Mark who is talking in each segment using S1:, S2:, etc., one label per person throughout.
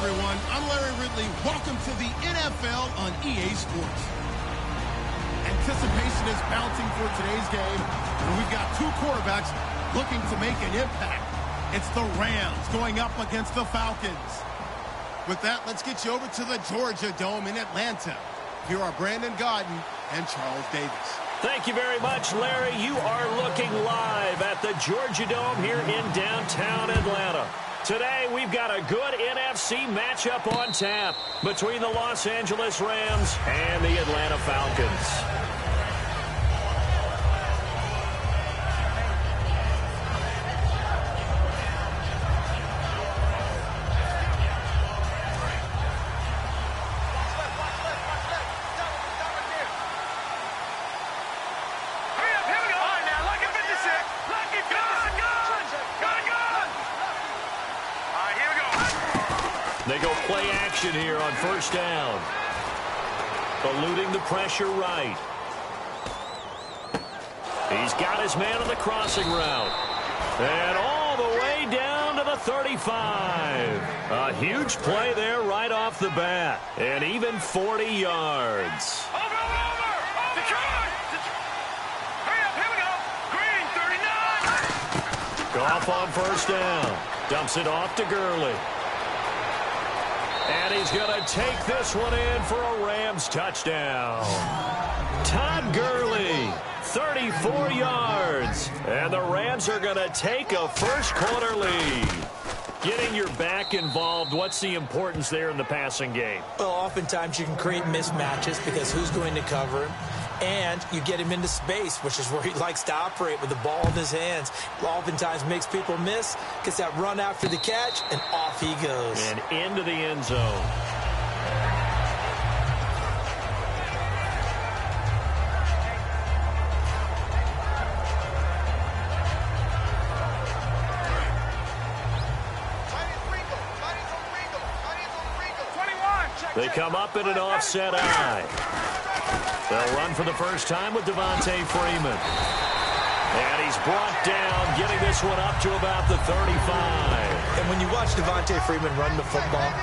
S1: everyone. I'm Larry Ridley. Welcome to the NFL on EA Sports. Anticipation is mounting for today's game, and we've got two quarterbacks looking to make an impact. It's the Rams going up against the Falcons. With that, let's get you over to the Georgia Dome in Atlanta. Here are Brandon Gaudin and Charles Davis.
S2: Thank you very much, Larry. You are looking live at the Georgia Dome here in downtown Atlanta. Today, we've got a good NFC matchup on tap between the Los Angeles Rams and the Atlanta Falcons. They go play action here on first down. Eluding the pressure right. He's got his man on the crossing route. And all the way down to the 35. A huge play there right off the bat. And even 40 yards. Goff on first down. Dumps it off to Gurley. And he's going to take this one in for a Rams touchdown. Todd Gurley, 34 yards. And the Rams are going to take a first quarter lead. Getting your back involved, what's the importance there in the passing game?
S3: Well, oftentimes you can create mismatches because who's going to cover him? And you get him into space, which is where he likes to operate with the ball in his hands. Oftentimes makes people miss, gets that run after the catch, and off he goes.
S2: And into the end zone. They come up in an offset eye. They'll run for the first time with Devontae Freeman. And he's brought down, getting this one up to about the 35.
S3: And when you watch Devontae Freeman run the football,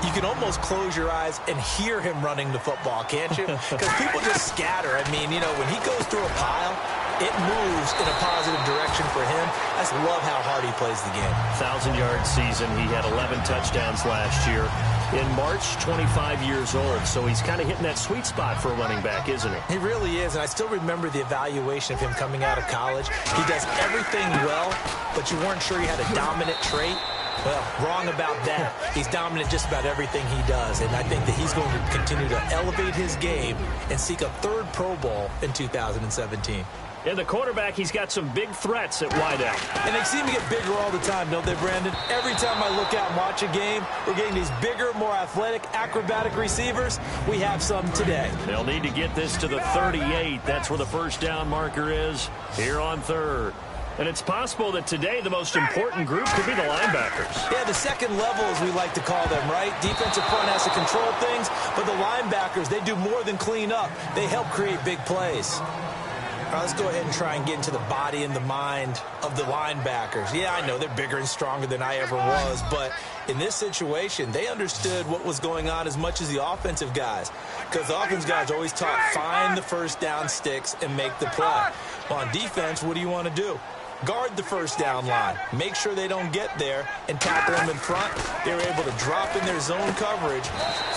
S3: you can almost close your eyes and hear him running the football, can't you? Because people just scatter. I mean, you know, when he goes through a pile, it moves in a positive direction for him. I just love how hard he plays the game.
S2: 1,000-yard season. He had 11 touchdowns last year. In March, 25 years old, so he's kind of hitting that sweet spot for a running back, isn't he?
S3: He really is, and I still remember the evaluation of him coming out of college. He does everything well, but you weren't sure he had a dominant trait. Well, wrong about that. He's dominant just about everything he does, and I think that he's going to continue to elevate his game and seek a third Pro Bowl in 2017.
S2: In the quarterback, he's got some big threats at wideout.
S3: And they seem to get bigger all the time, don't they, Brandon? Every time I look out and watch a game, we're getting these bigger, more athletic, acrobatic receivers. We have some today.
S2: They'll need to get this to the 38. That's where the first down marker is here on third. And it's possible that today the most important group could be the linebackers.
S3: Yeah, the second level, as we like to call them, right? Defensive front has to control things, but the linebackers, they do more than clean up. They help create big plays. All right, let's go ahead and try and get into the body and the mind of the linebackers. Yeah, I know they're bigger and stronger than I ever was, but in this situation, they understood what was going on as much as the offensive guys, because the offensive guys always taught find the first down sticks and make the play. Well, on defense, what do you want to do? Guard the first down line. Make sure they don't get there and tackle them in front. They were able to drop in their zone coverage,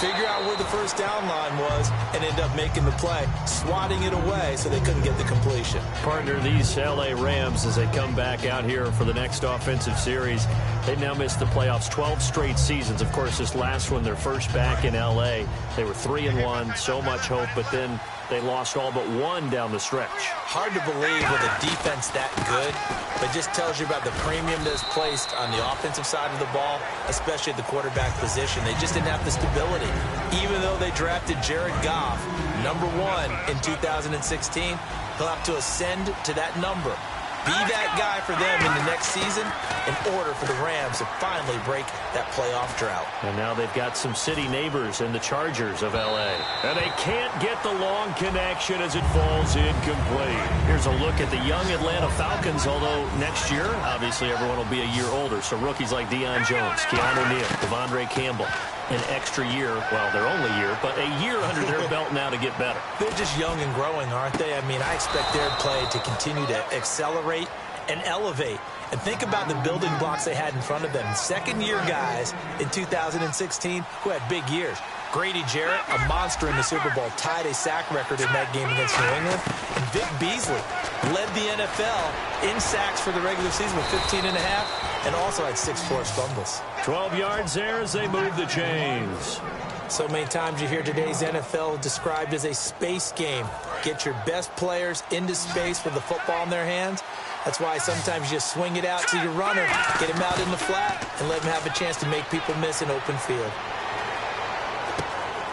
S3: figure out where the first down line was, and end up making the play, swatting it away so they couldn't get the completion.
S2: Partner, these L.A. Rams, as they come back out here for the next offensive series, they now missed the playoffs 12 straight seasons. Of course, this last one, their first back in L.A. They were 3-1, so much hope, but then they lost all but one down the stretch.
S3: Hard to believe with a defense that good, but just tells you about the premium that's placed on the offensive side of the ball, especially at the quarterback position. They just didn't have the stability. Even though they drafted Jared Goff, #1 in 2016, he'll have to ascend to that number. be that guy for them in the next season in order for the Rams to finally break that playoff drought.
S2: And now they've got some city neighbors in the Chargers of L.A. And they can't get the long connection as it falls incomplete. Here's a look at the young Atlanta Falcons, although next year, obviously, everyone will be a year older. So rookies like Deion Jones, Keanu Neal, Devondre Campbell, an extra year, well, their only year, but a year under their belt now to get better.
S3: They're just young and growing, aren't they? I mean, I expect their play to continue to accelerate and elevate. And think about the building blocks they had in front of them. Second-year guys in 2016 who had big years. Grady Jarrett, a monster in the Super Bowl, tied a sack record in that game against New England. And Vic Beasley led the NFL in sacks for the regular season with 15.5 and also had 6 forced fumbles.
S2: 12 yards there as they move the chains.
S3: So many times you hear today's NFL described as a space game. Get your best players into space with the football in their hands. That's why sometimes you just swing it out to your runner, get him out in the flat, and let him have a chance to make people miss an open field.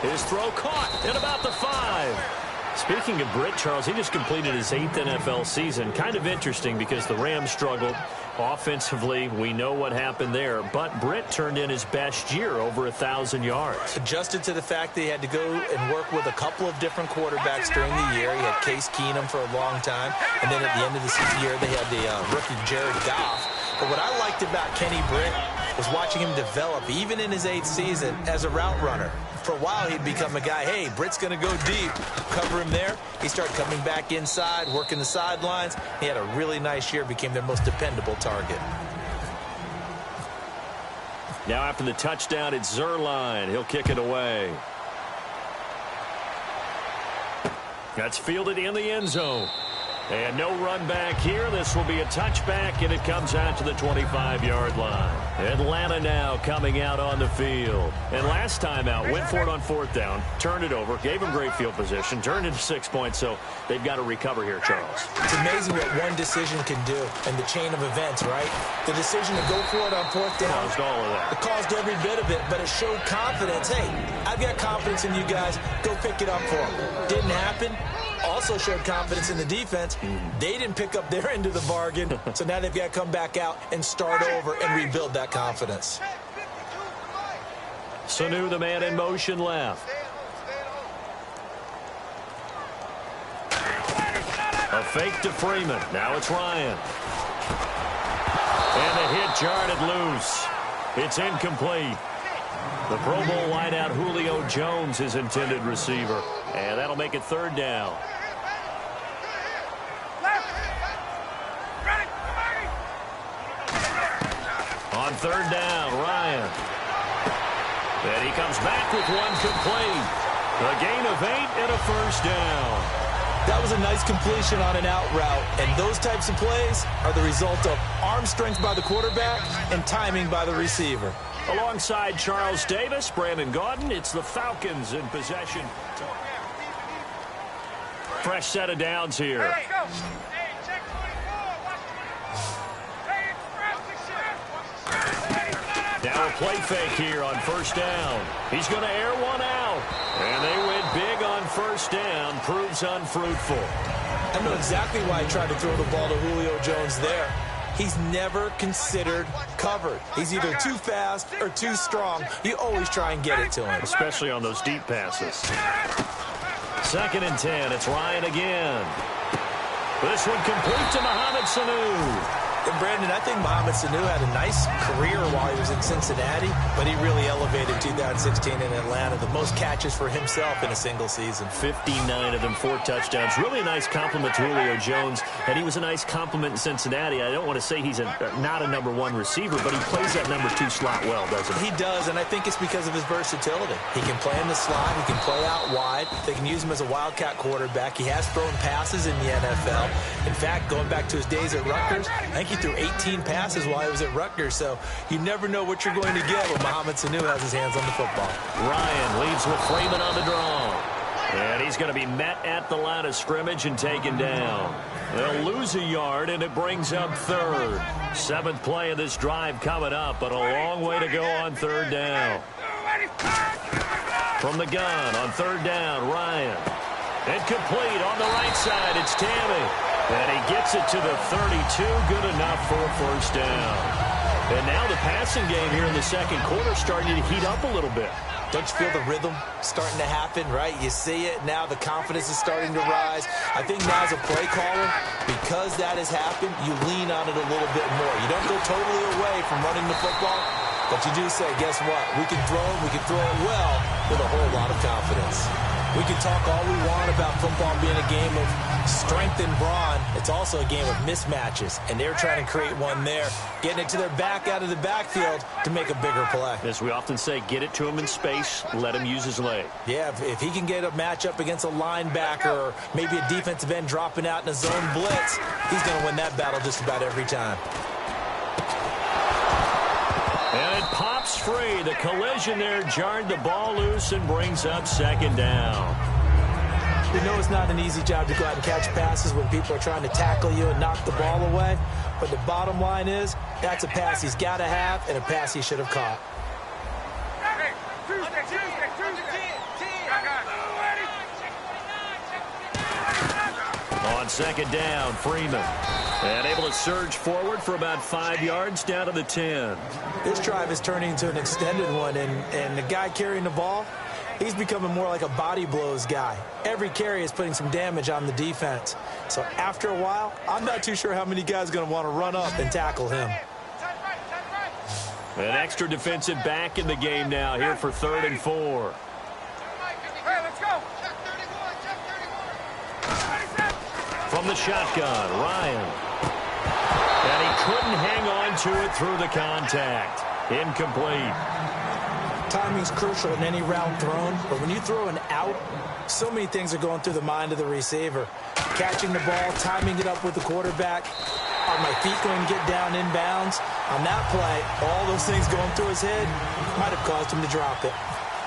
S2: His throw caught at about the 5. Speaking of Britt, Charles, he just completed his 8th NFL season. Kind of interesting because the Rams struggled offensively. We know what happened there. But Britt turned in his best year, over 1,000 yards.
S3: Adjusted to the fact that he had to go and work with a couple of different quarterbacks during the year. He had Case Keenum for a long time. And then at the end of the year, they had the rookie Jared Goff. But what I liked about Kenny Britt was watching him develop, even in his 8th season, as a route runner. For a while, he'd become a guy, hey, Britt's going to go deep. Cover him there. He started coming back inside, working the sidelines. He had a really nice year, became their most dependable target.
S2: Now after the touchdown, it's Zerline. He'll kick it away. That's fielded in the end zone. And no run back here. This will be a touchback, and it comes out to the 25-yard line. Atlanta now coming out on the field. And last time out, went for it on 4th down, turned it over, gave him great field position, turned it to 6 points, so they've got to recover here, Charles.
S3: It's amazing what one decision can do in the chain of events, right? The decision to go for it on 4th down.
S2: Caused all of that.
S3: It caused every bit of it, but it showed confidence. Hey, I've got confidence in you guys. Go pick it up for them. Didn't happen. Also showed confidence in the defense. They didn't pick up their end of the bargain, so now they've got to come back out and start over and rebuild that confidence.
S2: Sanu, the man in motion left. A fake to Freeman. Now it's Ryan. And the hit jarred it loose. It's incomplete. The Pro Bowl wideout Julio Jones, his intended receiver. And that'll make it 3rd down. On 3rd down, Ryan. And he comes back with one complete. A gain of 8 and a 1st down.
S3: That was a nice completion on an out route, and those types of plays are the result of arm strength by the quarterback and timing by the receiver.
S2: Alongside Charles Davis, Brandon Gaudin, it's the Falcons in possession. Fresh set of downs here. Now a play fake here on 1st down. He's going to air one out. And they went big on 1st down. Proves unfruitful.
S3: I know exactly why he tried to throw the ball to Julio Jones there. He's never considered covered. He's either too fast or too strong. You always try and get it to him.
S2: Especially on those deep passes. 2nd and 10. It's Ryan again. This one complete to Mohamed Sanu.
S3: And Brandon, I think Mohamed Sanu had a nice career while he was in Cincinnati, but he really elevated 2016 in Atlanta. The most catches for himself in a single season.
S2: 59 of them, 4 touchdowns. Really a nice compliment to Julio Jones. And he was a nice compliment in Cincinnati. I don't want to say he's not a number 1 receiver, but he plays that number 2 slot well, doesn't he?
S3: He does, and I think it's because of his versatility. He can play in the slot. He can play out wide. They can use him as a wildcat quarterback. He has thrown passes in the NFL. In fact, going back to his days at Rutgers, I think he threw 18 passes while he was at Rutgers, so you never know what you're going to get when Mohamed Sanu has his hands on the football.
S2: Ryan leads with Freeman on the draw. And he's going to be met at the line of scrimmage and taken down. They'll lose a yard, and it brings up 3rd. 7th play of this drive coming up, but a long way to go on 3rd down. From the gun on 3rd down, Ryan. Incomplete on the right side. It's Tammy. And he gets it to the 32. Good enough for a first down. And now the passing game here in the second quarter starting to heat up a little bit.
S3: Don't you feel the rhythm starting to happen, right? You see it. Now the confidence is starting to rise. I think now as a play caller, because that has happened, you lean on it a little bit more. You don't go totally away from running the football, but you do say, guess what? We can throw it. We can throw it well with a whole lot of confidence. We can talk all we want about football being a game of strength and brawn. It's also a game of mismatches, and they're trying to create one there, getting it to their back out of the backfield to make a bigger play.
S2: As we often say, get it to him in space, let him use his leg.
S3: Yeah, if he can get a matchup against a linebacker or maybe a defensive end dropping out in a zone blitz, he's going to win that battle just about every time.
S2: And it pops free. The collision there jarred the ball loose and brings up second down.
S3: We know it's not an easy job to go out and catch passes when people are trying to tackle you and knock the ball away. But the bottom line is, that's a pass he's got to have and a pass he should have caught.
S2: On second down, Freeman. And able to surge forward for about 5 yards down to the 10.
S3: This drive is turning into an extended one, and the guy carrying the ball, he's becoming more like a body blows guy. Every carry is putting some damage on the defense. So after a while, I'm not too sure how many guys are going to want to run up and tackle him.
S2: An extra defensive back in the game now here for 3rd and 4. From the shotgun, Ryan. And he couldn't hang on to it through the contact. Incomplete.
S3: Timing's crucial in any route thrown, but when you throw an out, so many things are going through the mind of the receiver. Catching the ball, timing it up with the quarterback. Are my feet going to get down inbounds? On that play, all those things going through his head might have caused him to drop it.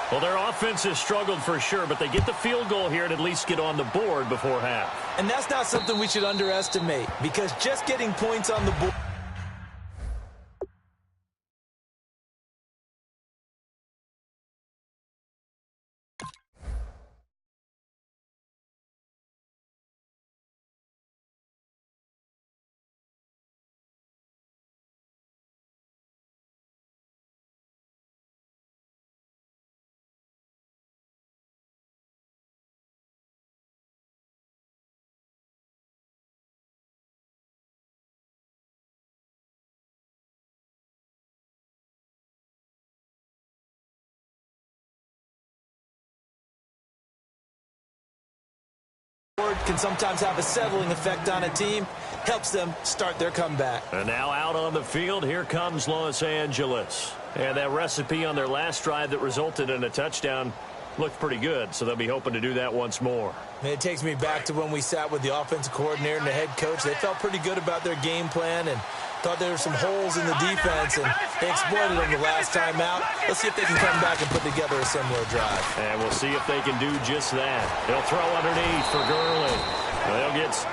S2: Well, their offense has struggled for sure, but they get the field goal here and at least get on the board before half.
S3: And that's not something we should underestimate, because just getting points on the board. Can sometimes have a settling effect on a team, helps them start their comeback.
S2: And now out on the field, here comes Los Angeles. And that recipe on their last drive that resulted in a touchdown looked pretty good, so they'll be hoping to do that once more.
S3: And it takes me back to when we sat with the offensive coordinator and the head coach. They felt pretty good about their game plan and thought there were some holes in the defense, and they exploited them the last time out. Let's see if they can come back and put together a similar drive.
S2: And we'll see if they can do just that. They'll throw underneath for Gurley. They'll get...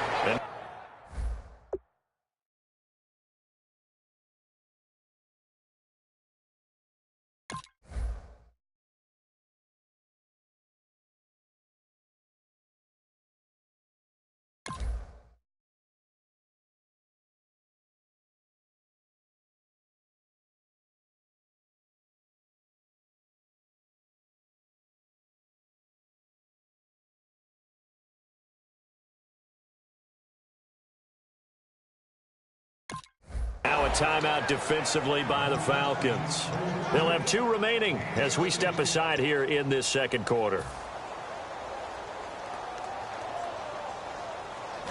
S2: Now a timeout defensively by the Falcons. They'll have 2 remaining as we step aside here in this second quarter.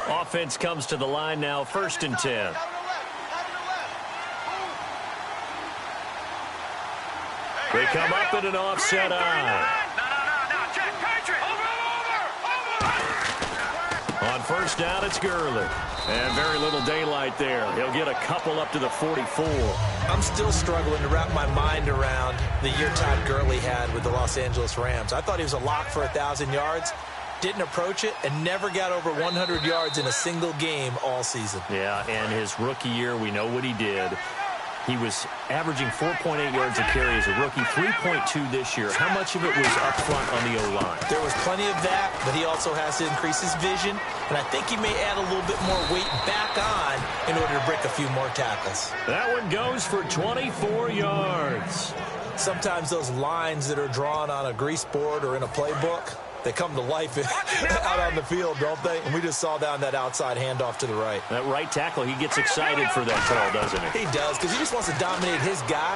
S2: Offense comes to the line now, 1st and 10. They come up in an offset eye. On 1st down, it's Gurley. And very little daylight there. He'll get a couple up to the 44.
S3: I'm still struggling to wrap my mind around the year Todd Gurley had with the Los Angeles Rams. I thought he was a lock for 1,000 yards, didn't approach it, and never got over 100 yards in a single game all season.
S2: Yeah, and his rookie year, we know what he did. He was averaging 4.8 yards a carry as a rookie, 3.2 this year. How much of it was up front on the O-line?
S3: There was plenty of that, but he also has to increase his vision, and I think he may add a little bit more weight back on in order to break a few more tackles.
S2: That one goes for 24 yards.
S3: Sometimes those lines that are drawn on a grease board or in a playbook, they come to life out on the field, don't they? And we just saw down that outside handoff to the right.
S2: That right tackle, he gets excited for that call, doesn't he?
S3: He does, because he just wants to dominate his guy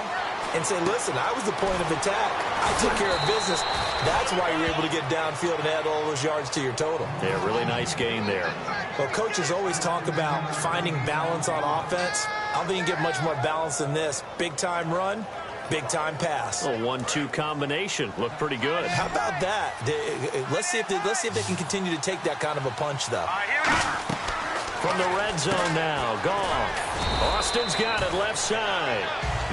S3: and say, listen, I was the point of attack. I took care of business. That's why you're able to get downfield and add all those yards to your total.
S2: Yeah, really nice gain there.
S3: Well, coaches always talk about finding balance on offense. I don't think you can get much more balance than this. Big-time run, big-time pass.
S2: A 1-2 combination. Looked pretty good.
S3: How about that? Let's see if they can continue to take that kind of a punch, though.
S2: From the red zone now, Goff. Austin's got it left side.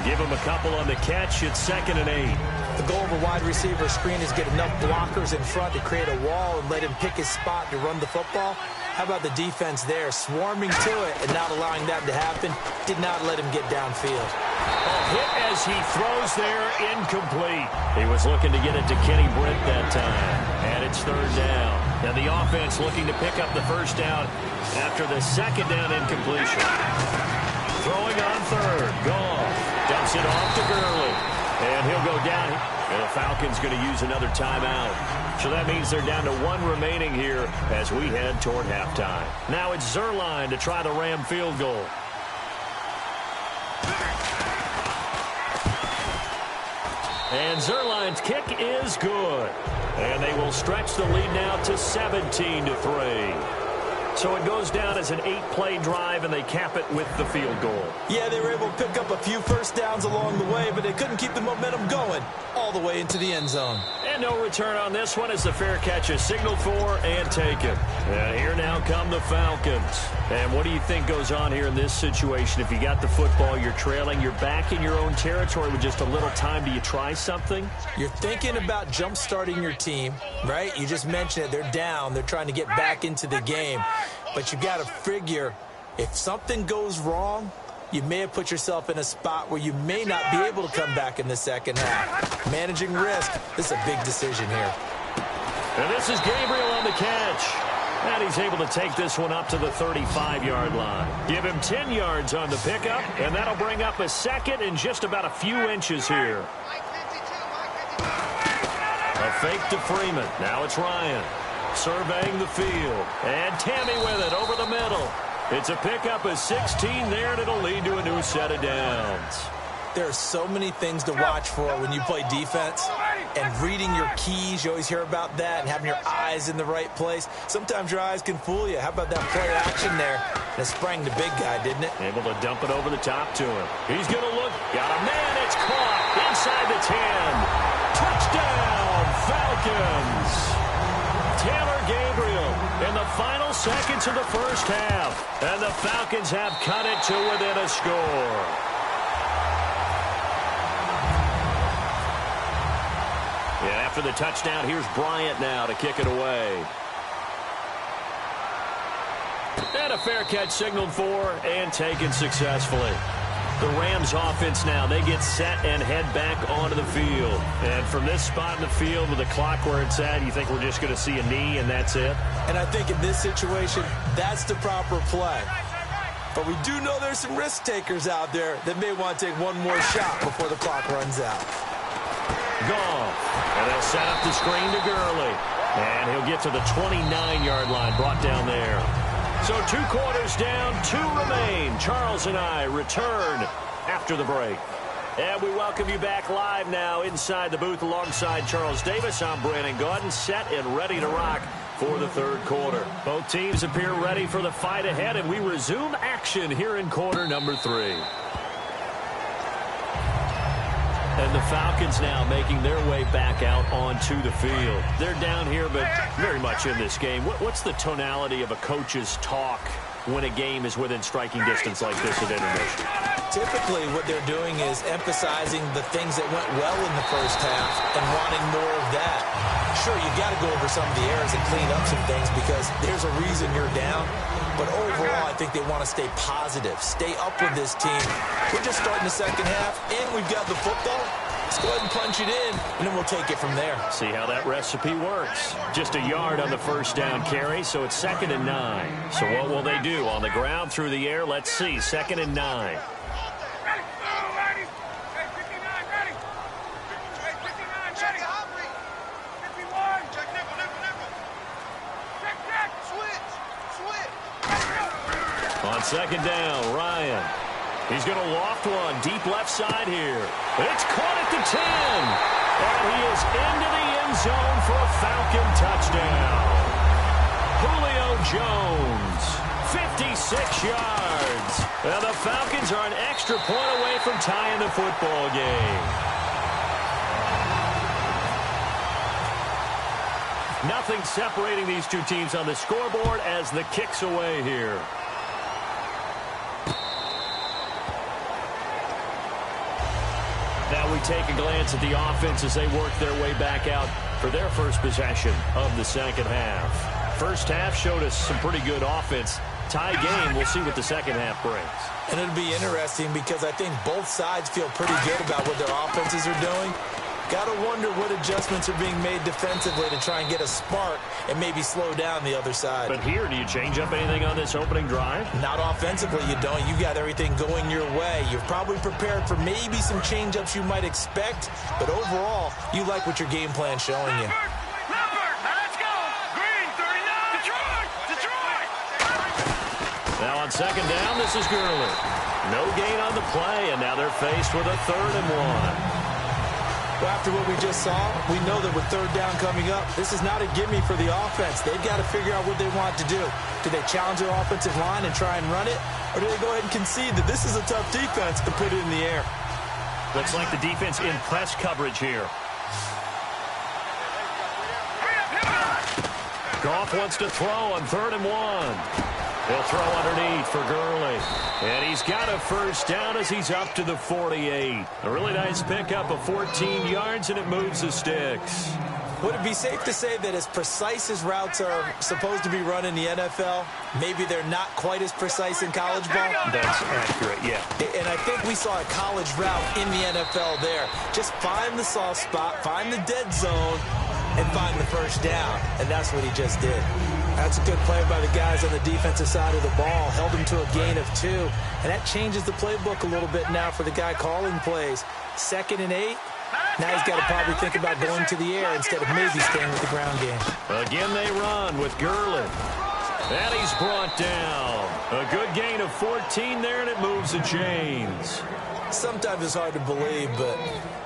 S2: Give him a couple on the catch. It's 2nd and 8.
S3: The goal of a wide receiver screen is get enough blockers in front to create a wall and let him pick his spot to run the football. How about the defense there, swarming to it and not allowing that to happen? Did not let him get downfield.
S2: Hit as he throws there, incomplete. He was looking to get it to Kenny Britt that time. And it's 3rd down. And the offense looking to pick up the 1st down after the 2nd down incompletion. Throwing on 3rd. Goff dumps it off to Gurley. And he'll go down. And the Falcons going to use another timeout. So that means they're down to 1 remaining here as we head toward halftime. Now it's Zuerlein to try the Ram field goal. And Zuerlein's kick is good. And they will stretch the lead now to 17-3. So it goes down as an 8-play drive, and they cap it with the field goal.
S3: Yeah, they were able to pick up a few first downs along the way, but they couldn't keep the momentum going all the way into the end zone.
S2: And no return on this one as the fair catch is signaled for and taken. And here now come the Falcons. And what do you think goes on here in this situation? If you got the football, you're trailing, you're back in your own territory with just a little time. Do you try something?
S3: You're thinking about jump-starting your team, right? You just mentioned it. They're down. They're trying to get back into the game. But you got to figure, if something goes wrong, you may have put yourself in a spot where you may not be able to come back in the second half. Managing risk, this is a big decision here.
S2: And this is Gabriel on the catch. And he's able to take this one up to the 35-yard line. Give him 10 yards on the pickup, and that'll bring up a 2nd and just about a few inches here. A fake to Freeman. Now it's Ryan. Surveying the field. And Tammy with it over the middle. It's a pickup of 16 there, and it'll lead to a new set of downs.
S3: There are so many things to watch for when you play defense. And reading your keys, you always hear about that, and having your eyes in the right place. Sometimes your eyes can fool you. How about that play action there? And it sprang the big guy, didn't it?
S2: Able to dump it over the top to him. He's going to look. Got a man. It's caught inside the 10. Touchdown, Falcons. Taylor Gabriel in the final seconds of the first half. And the Falcons have cut it to within a score. Yeah, after the touchdown, here's Bryant now to kick it away. And a fair catch signaled for and taken successfully. The Rams offense now, they get set and head back onto the field. And from this spot in the field with the clock where it's at, you think we're just going to see a knee and that's it?
S3: And I think in this situation, that's the proper play. But we do know there's some risk takers out there that may want to take one more shot before the clock runs out.
S2: Goff. And they'll set up the screen to Gurley. And he'll get to the 29-yard line, brought down there. So 2 quarters down, 2 remain. Charles and I return after the break. And we welcome you back live now inside the booth alongside Charles Davis. I'm Brandon Gaudin, set and ready to rock for the 3rd quarter. Both teams appear ready for the fight ahead, and we resume action here in quarter number 3. And the Falcons now making their way back out onto the field. They're down here, but very much in this game. What's the tonality of a coach's talk when a game is within striking distance like this at intermission?
S3: typically what they're doing is emphasizing the things that went well in the first half and wanting more of that. Sure, you've got to go over some of the errors and clean up some things because there's a reason you're down. But overall, I think they want to stay positive, stay up with this team. We're just starting the second half, and we've got the football. Let's go ahead and punch it in, and then we'll take it from there.
S2: See how that recipe works. Just a yard on the first down carry, so it's 2nd and 9. So what will they do? On the ground, through the air? Let's see. 2nd and 9. On 2nd down, Ryan. He's going to loft one deep left side here. It's caught at the 10. And he is into the end zone for a Falcon touchdown. Julio Jones, 56 yards. And the Falcons are an extra point away from tying the football game. Nothing separating these two teams on the scoreboard as the kick's away here. Now we take a glance at the offense as they work their way back out for their first possession of the second half. First half showed us some pretty good offense. Tie game, we'll see what the second half brings.
S3: And it'll be interesting because I think both sides feel pretty good about what their offenses are doing. Got to wonder what adjustments are being made defensively to try and get a spark and maybe slow down the other side.
S2: But here, do you change up anything on this opening drive?
S3: Not offensively, you don't. You got everything going your way. You're probably prepared for maybe some change-ups you might expect, but overall, you like what your game plan's showing you.
S2: Now on 2nd down, this is Gurley. No gain on the play, and now they're faced with a 3rd and 1.
S3: Well, after what we just saw, we know that with 3rd down coming up, this is not a gimme for the offense. They've got to figure out what they want to do. Do they challenge their offensive line and try and run it? Or do they go ahead and concede that this is a tough defense and put it in the air?
S2: Looks like the defense in press coverage here. Goff wants to throw on 3rd and 1. He'll throw underneath for Gurley. And he's got a first down as he's up to the 48. A really nice pickup of 14 yards, and it moves the sticks.
S3: Would it be safe to say that as precise as routes are supposed to be run in the NFL, maybe they're not quite as precise in college ball?
S2: That's accurate, yeah.
S3: And I think we saw a college route in the NFL there. Just find the soft spot, find the dead zone, and find the first down. And that's what he just did. That's a good play by the guys on the defensive side of the ball. Held him to a gain of 2. And that changes the playbook a little bit now for the guy calling plays. 2nd and 8. Now he's got to probably think about going to the air instead of maybe staying with the ground game.
S2: Again they run with Gurley. And he's brought down. A good gain of 14 there, and it moves the chains.
S3: Sometimes it's hard to believe, but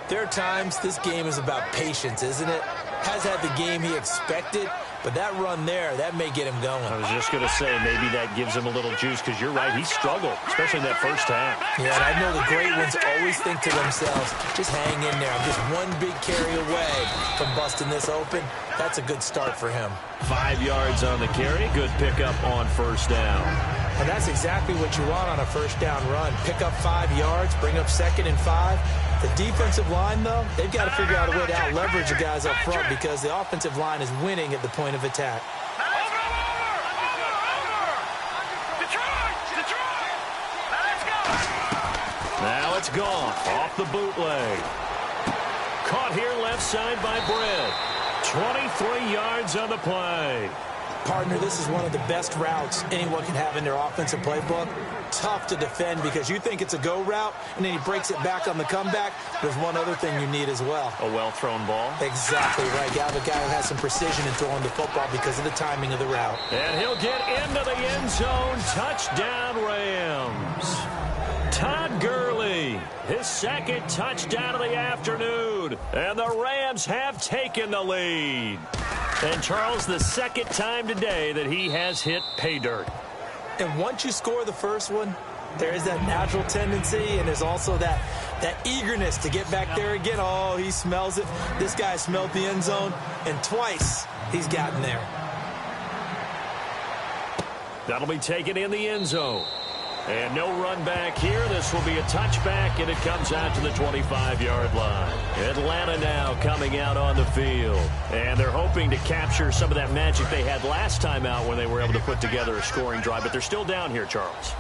S3: there are times this game is about patience, isn't it? Has had the game he expected, but that run there, that may get him going.
S2: I was just going to say, maybe that gives him a little juice, because you're right, he struggled, especially in that first half.
S3: Yeah, and I know the great ones always think to themselves, just hang in there. I'm just one big carry away from busting this open. That's a good start for him.
S2: 5 yards on the carry, good pickup on first down.
S3: And that's exactly what you want on a first down run. Pick up 5 yards, bring up 2nd and 5. The defensive line, though, they've got to figure out a way to out-leverage the guys up front because the offensive line is winning at the point of attack.
S2: Now it's gone off the bootleg. Caught here left side by Brett. 23 yards on the play.
S3: Partner, this is one of the best routes anyone can have in their offensive playbook. Tough to defend because you think it's a go route, and then he breaks it back on the comeback. There's one other thing you need as well.
S2: A well-thrown ball.
S3: Exactly right. You have a guy who has some precision in throwing the football because of the timing of the route.
S2: And he'll get into the end zone. Touchdown, Rams. Todd Gurley, his 2nd touchdown of the afternoon. And the Rams have taken the lead. And Charles, the 2nd time today that he has hit pay dirt.
S3: And once you score the first one, there is that natural tendency, and there's also that eagerness to get back there again. Oh, he smells it. This guy smelled the end zone, and twice he's gotten there.
S2: That'll be taken in the end zone. And no run back here. This will be a touchback, and it comes out to the 25-yard line. Atlanta now coming out on the field. And they're hoping to capture some of that magic they had last time out when they were able to put together a scoring drive. But they're still down here, Charles.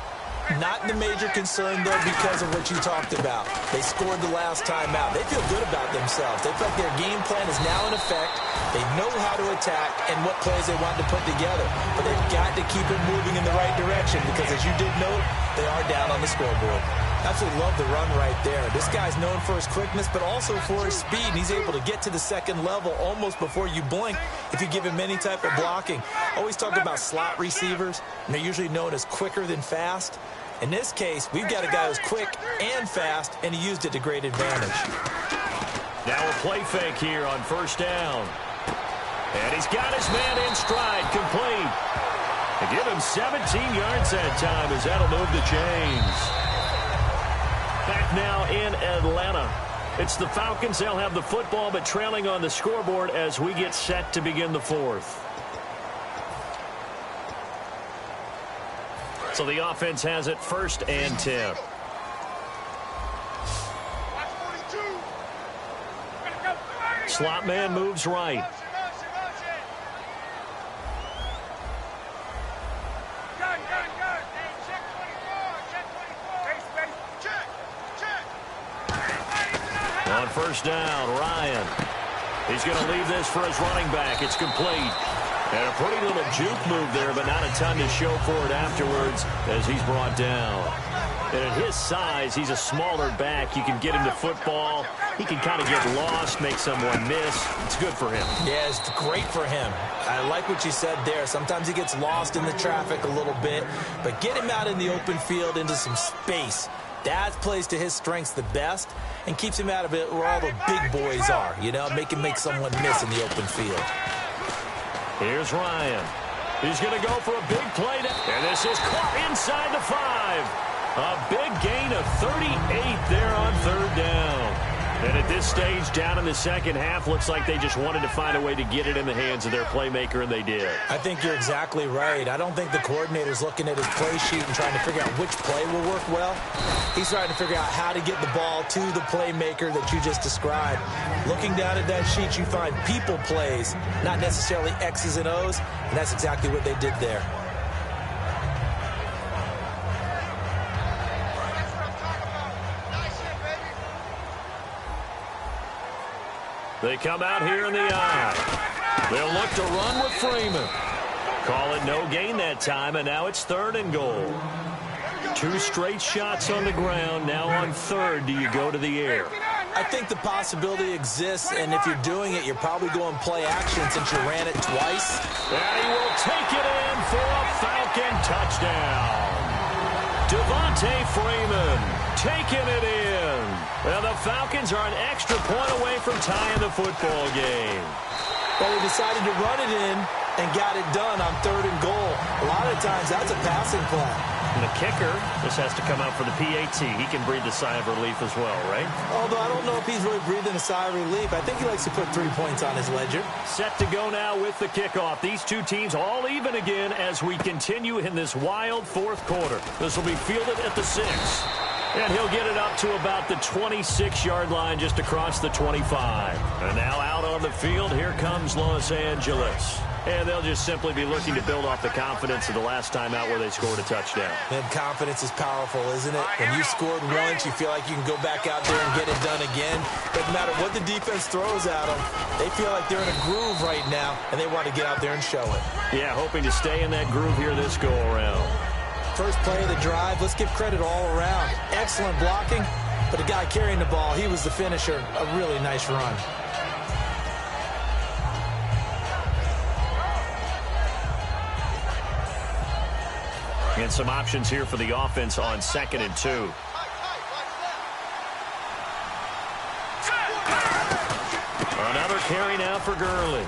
S3: Not the major concern, though, because of what you talked about. They scored the last time out. They feel good about themselves. They feel like their game plan is now in effect. They know how to attack and what plays they want to put together. But they've got to keep it moving in the right direction because, as you did note, they are down on the scoreboard. Absolutely love the run right there. This guy's known for his quickness, but also for his speed. And he's able to get to the second level almost before you blink if you give him any type of blocking. Always talk about slot receivers, and they're usually known as quicker than fast. In this case, we've got a guy who's quick and fast, and he used it to great advantage.
S2: Now a play fake here on first down. And he's got his man in stride, complete. They give him 17 yards that time as that'll move the chains. Back now in Atlanta. It's the Falcons. They'll have the football, but trailing on the scoreboard as we get set to begin the fourth. So the offense has it 1st and 10. Slot man moves right. On first down, Ryan. He's going to leave this for his running back. It's complete. And a pretty little juke move there, but not a ton to show for it afterwards as he's brought down. And at his size, he's a smaller back. You can get him to football. He can kind of get lost, make someone miss. It's good for him.
S3: Yeah, it's great for him. I like what you said there. Sometimes he gets lost in the traffic a little bit, but get him out in the open field into some space. That plays to his strengths the best and keeps him out of it where all the big boys are, you know, make someone miss in the open field.
S2: Here's Ryan. He's going to go for a big play. And this is caught inside the 5. A big gain of 38 there on third down. And at this stage, down in the second half, looks like they just wanted to find a way to get it in the hands of their playmaker, and they did.
S3: I think you're exactly right. I don't think the coordinator's looking at his play sheet and trying to figure out which play will work well. He's trying to figure out how to get the ball to the playmaker that you just described. Looking down at that sheet, you find people plays, not necessarily X's and O's, and that's exactly what they did there.
S2: They come out here in the eye. They'll look to run with Freeman. Call it no gain that time, and now it's 3rd and goal. 2 straight shots on the ground. Now on 3rd, do you go to the air?
S3: I think the possibility exists, and if you're doing it, you're probably going play action since you ran it twice.
S2: And he will take it in for a Falcon touchdown. Devontae Freeman taking it in. Well, the Falcons are an extra point away from tying the football game.
S3: Well, they decided to run it in and got it done on 3rd and goal. A lot of times, that's a passing play.
S2: And the kicker, this has to come out for the PAT. He can breathe a sigh of relief as well, right?
S3: Although I don't know if he's really breathing a sigh of relief. I think he likes to put 3 points on his ledger.
S2: Set to go now with the kickoff. These two teams all even again as we continue in this wild 4th quarter. This will be fielded at the 6. And he'll get it up to about the 26-yard line just across the 25. And now out on the field, here comes Los Angeles. And they'll just simply be looking to build off the confidence of the last time out where they scored a touchdown.
S3: And confidence is powerful, isn't it? When you scored once, you feel like you can go back out there and get it done again. Doesn't matter what the defense throws at them. They feel like they're in a groove right now, and they want to get out there and show it.
S2: Yeah, hoping to stay in that groove here this go-around.
S3: First play of the drive, let's give credit all around. Excellent blocking, but the guy carrying the ball, he was the finisher. A really nice run.
S2: And some options here for the offense on 2nd and 2. Another carry now for Gurley.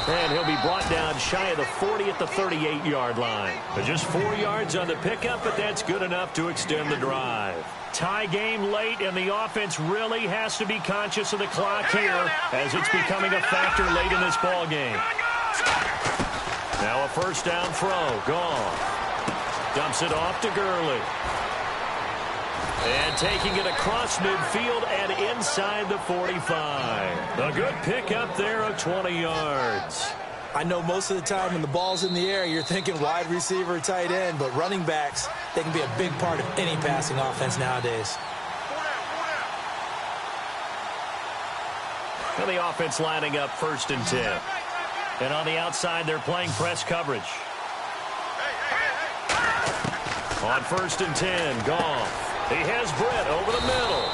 S2: And he'll be brought down shy of the 40 at the 38-yard line. Just 4 yards on the pickup, but that's good enough to extend the drive. Tie game late, and the offense really has to be conscious of the clock here as it's becoming a factor late in this ball game. Now a first down throw. Gone. Dumps it off to Gurley. And taking it across midfield and inside the 45. A good pickup there of 20 yards.
S3: I know most of the time when the ball's in the air, you're thinking wide receiver, tight end, but running backs, they can be a big part of any passing offense nowadays.
S2: And the offense lining up 1st and 10. And on the outside, they're playing press coverage. On 1st and 10, Goff. He has Britt over the middle.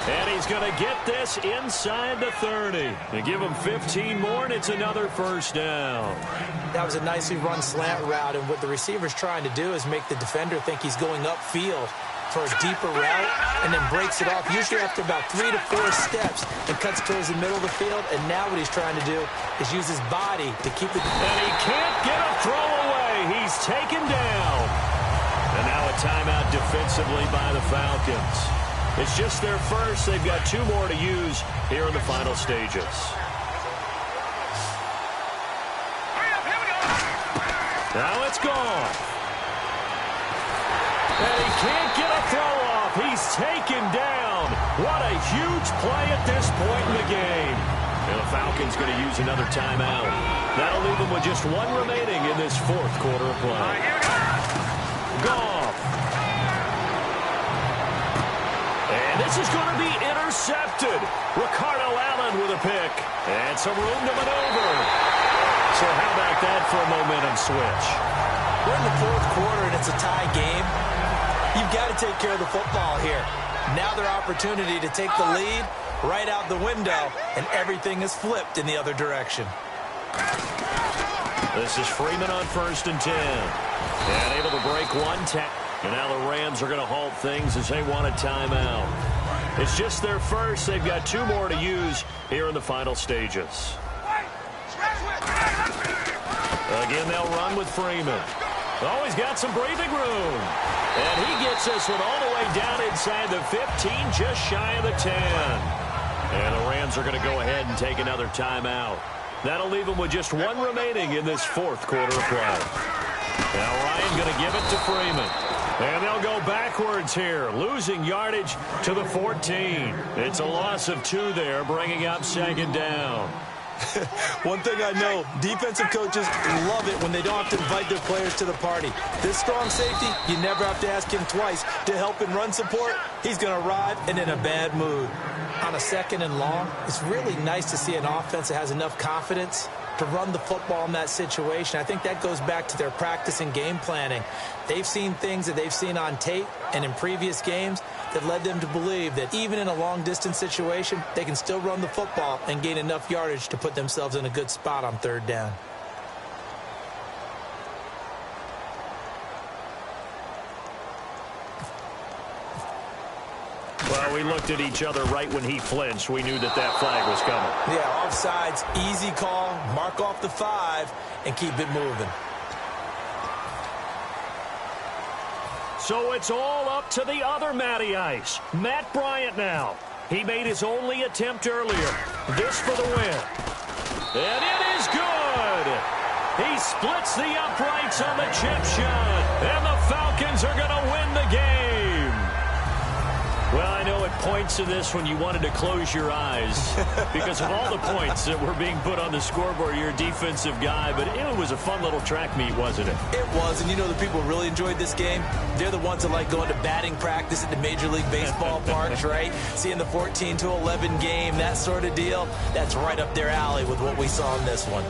S2: And he's going to get this inside the 30. They give him 15 more, and it's another 1st down.
S3: That was a nicely run slant route, and what the receiver's trying to do is make the defender think he's going upfield for a deeper route, and then breaks it off, usually after about 3 to 4 steps, and cuts towards the middle of the field. And now what he's trying to do is use his body to keep it.
S2: And he can't get a throw away. He's taken down. And now a timeout defensively by the Falcons. It's just their first. They've got 2 more to use here in the final stages. Now it's gone. And he can't get a throw off. He's taken down. What a huge play at this point in the game. And the Falcons going to use another timeout. That'll leave them with just 1 remaining in this 4th quarter of play. Goff. And this is going to be intercepted. Ricardo Allen with a pick. And some room to maneuver. So how about that for a momentum switch?
S3: We're in the 4th quarter, and it's a tie game. You've got to take care of the football here. Now their opportunity to take the lead right out the window, and everything is flipped in the other direction.
S2: This is Freeman on 1st and 10. And able to break 1 tackle. And now the Rams are going to halt things as they want a timeout. It's just their first. They've got 2 more to use here in the final stages. Again, they'll run with Freeman. Oh, he's got some breathing room. And he gets this one all the way down inside the 15, just shy of the 10. And the Rams are going to go ahead and take another timeout. That'll leave them with just 1 remaining in this 4th quarter of play. Now Ryan going to give it to Freeman. And they'll go backwards here, losing yardage to the 14. It's a loss of 2 there, bringing up 2nd down.
S3: One thing I know, defensive coaches love it when they don't have to invite their players to the party. This strong safety, you never have to ask him twice to help in run support. He's going to arrive and in a bad mood. On a 2nd and long, it's really nice to see an offense that has enough confidence to run the football in that situation. I think that goes back to their practice and game planning. They've seen things that they've seen on tape and in previous games that led them to believe that even in a long-distance situation, they can still run the football and gain enough yardage to put themselves in a good spot on 3rd down.
S2: Well, we looked at each other right when he flinched. We knew that that flag was coming.
S3: Yeah, offsides, easy call, mark off the 5, and keep it moving.
S2: So it's all up to the other Matty Ice, Matt Bryant now. He made his only attempt earlier. This for the win. And it is good. He splits the uprights on the chip shot. And the Falcons are going to win the game. Well, I know at points in this when you wanted to close your eyes because of all the points that were being put on the scoreboard. You're a defensive guy, but it was a fun little track meet, wasn't it?
S3: It was, and you know the people who really enjoyed this game? They're the ones that like going to batting practice at the Major League Baseball parks, right? Seeing the 14-11 game, that sort of deal, that's right up their alley with what we saw in this one.